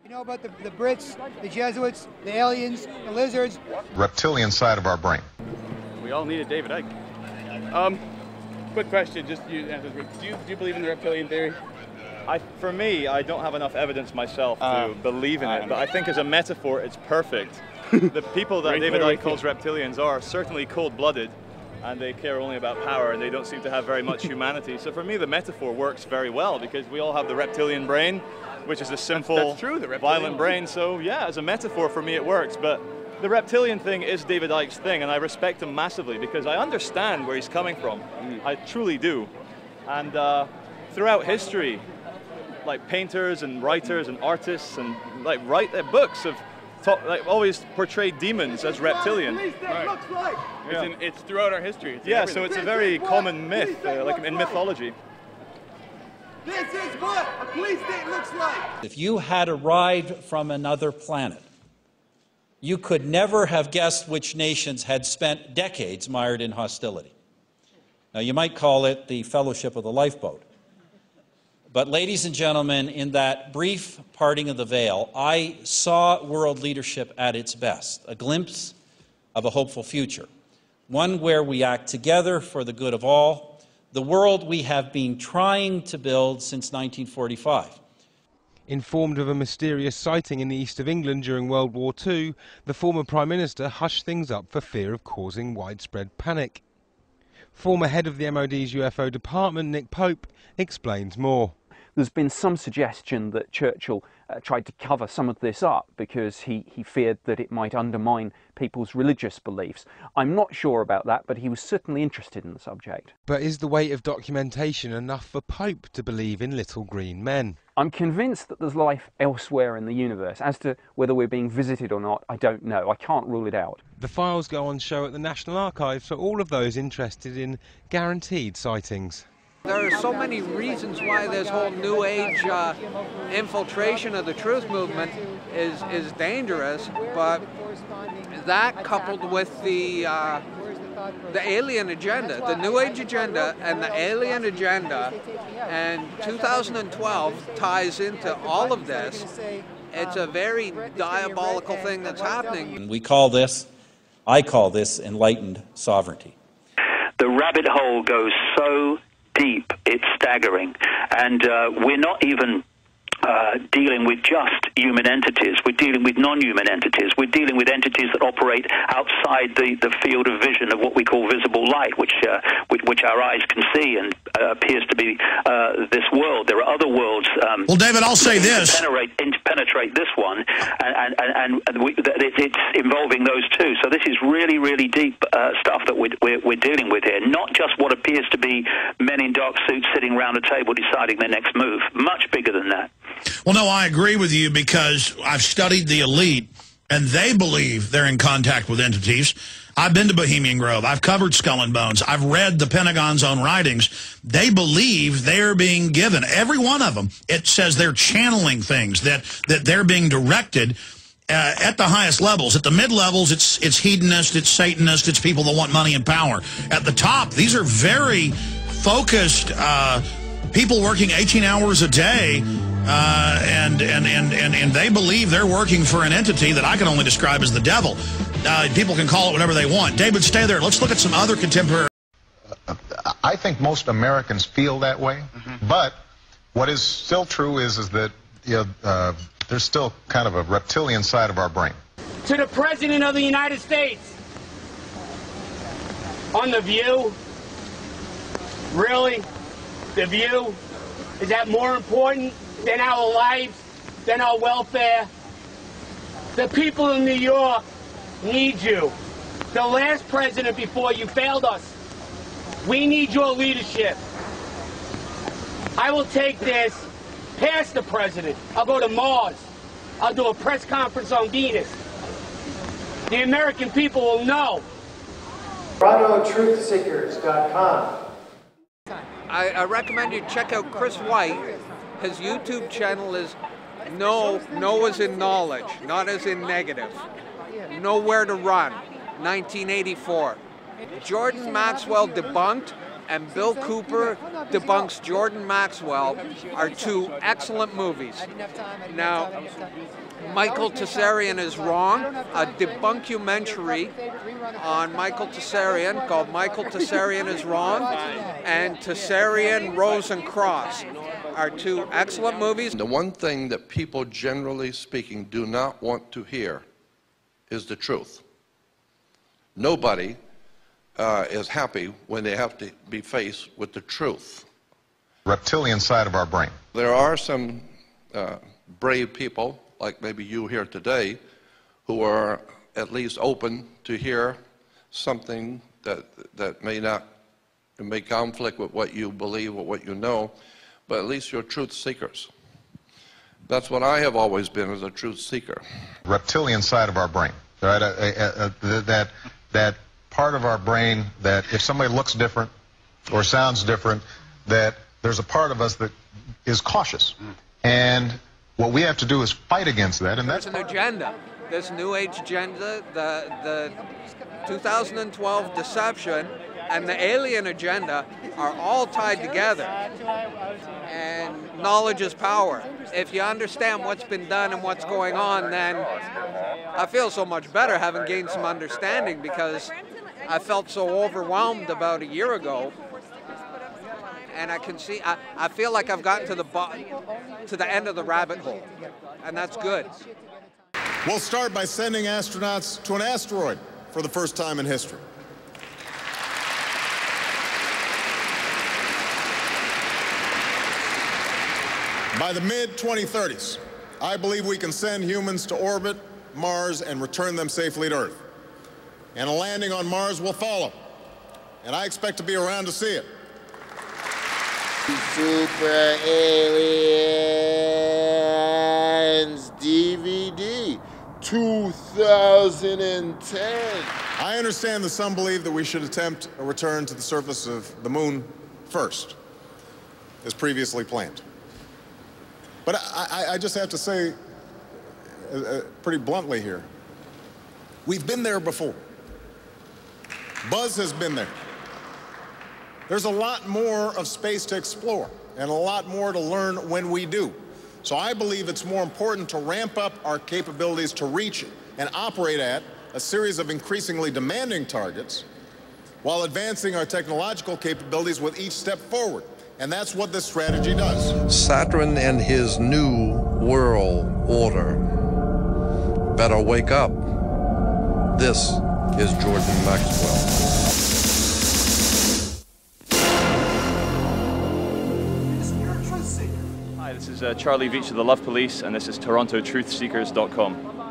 You know about the Brits, the Jesuits, the aliens, the lizards? Reptilian side of our brain. We all needed David Icke. Quick question, just you answer. Do you believe in the reptilian theory? For me, I don't have enough evidence myself to believe in it, but I think as a metaphor, it's perfect. The people that David Icke calls reptilians are certainly cold-blooded, and they care only about power, and they don't seem to have very much humanity. So for me, the metaphor works very well, because we all have the reptilian brain, which is a simple, that's true, the violent brain. So yeah, as a metaphor, for me, it works. But the reptilian thing is David Icke's thing, and I respect him massively, because I understand where he's coming from. I truly do. And throughout history, like painters and writers and artists and write their books have always portrayed demons as reptilian. Right. It's throughout our history. Yeah, so it's a very common myth, like in mythology. This is what a police state looks like. If you had arrived from another planet, you could never have guessed which nations had spent decades mired in hostility. Now, you might call it the Fellowship of the Lifeboat. But, ladies and gentlemen, in that brief parting of the veil, I saw world leadership at its best, a glimpse of a hopeful future, one where we act together for the good of all, the world we have been trying to build since 1945. Informed of a mysterious sighting in the east of England during World War II, the former Prime Minister hushed things up for fear of causing widespread panic. Former head of the MOD's UFO department, Nick Pope, explains more. There's been some suggestion that Churchill tried to cover some of this up because he feared that it might undermine people's religious beliefs. I'm not sure about that, but he was certainly interested in the subject. But is the weight of documentation enough for Pope to believe in little green men? I'm convinced that there's life elsewhere in the universe. As to whether we're being visited or not, I don't know. I can't rule it out. The files go on show at the National Archives for all of those interested in guaranteed sightings. There are so many reasons why this whole New Age infiltration of the truth movement is dangerous, but that coupled with the alien agenda, the New Age agenda and the alien agenda, and 2012 ties into all of this. It's a very diabolical thing that's happening. And I call this enlightened sovereignty. The rabbit hole goes so deep, it's staggering. And we're not even dealing with just human entities. We're dealing with non-human entities. We're dealing with entities that operate outside the field of vision of what we call visible light, which our eyes can see and appears to be this world. There are other worlds. Well, David, I'll say this. Penetrate this one, and it's involving those two. So this is really, really deep stuff that we're dealing with here. Not just what appears to be men in dark suits sitting around a table deciding their next move. Much bigger than that. Well, no, I agree with you, because I've studied the elite, and they believe they're in contact with entities. I've been to Bohemian Grove. I've covered Skull and Bones. I've read the Pentagon's own writings. They believe they're being given, every one of them. It says they're channeling things, that they're being directed at the highest levels. At the mid-levels, it's hedonist, it's Satanist, it's people that want money and power. At the top, these are very focused people working 18 hours a day, and they believe they're working for an entity that I can only describe as the devil. People can call it whatever they want. David, stay there. Let's look at some other contemporary. I think most Americans feel that way, but what is still true is that there's still kind of a reptilian side of our brain. To the President of the United States, on The View, really? The View? Is that more important than our lives, than our welfare? The people of New York need you. The last president before you failed us. We need your leadership. I will take this past the president. I'll go to Mars. I'll do a press conference on Venus. The American people will know. TorontoTruthSeekers.com. I recommend you check out Chris White. His YouTube channel is no as in knowledge, not as in negative. Nowhere to Run, 1984. Jordan Maxwell Debunked and Bill Cooper Debunks Jordan Maxwell are two excellent movies. Now, Michael Tessarian is Wrong, a debunkumentary on Michael Tessarian called Michael Tessarian is Wrong, and Tessarian, Rose and Cross are two excellent movies. The one thing that people, generally speaking, do not want to hear is the truth. Nobody is happy when they have to be faced with the truth. Reptilian side of our brain. There are some brave people, like maybe you here today, who are at least open to hear something that may conflict with what you believe or what you know, but at least you're truth seekers. That's what I have always been, as a truth seeker. Reptilian side of our brain, right? That part of our brain that if somebody looks different or sounds different, that there's a part of us that is cautious. And what we have to do is fight against that, and there's an agenda. This New Age agenda, the 2012 deception, and the alien agenda are all tied together. And knowledge is power. If you understand what's been done and what's going on, then I feel so much better having gained some understanding, because I felt so overwhelmed about a year ago. And I can see, I feel like I've gotten to the end of the rabbit hole, and that's good. We'll start by sending astronauts to an asteroid for the first time in history. By the mid-2030s, I believe we can send humans to orbit Mars and return them safely to Earth. And a landing on Mars will follow, and I expect to be around to see it. Super Aliens DVD 2010. I understand that some believe that we should attempt a return to the surface of the moon first, as previously planned. But I just have to say, pretty bluntly here, we've been there before. Buzz has been there. There's a lot more of space to explore and a lot more to learn when we do. So I believe it's more important to ramp up our capabilities to reach and operate at a series of increasingly demanding targets while advancing our technological capabilities with each step forward. And that's what this strategy does. Saturn and his new world order better wake up. This is Jordan Maxwell. Hi, this is Charlie Veach of the Love Police, and this is TorontoTruthSeekers.com.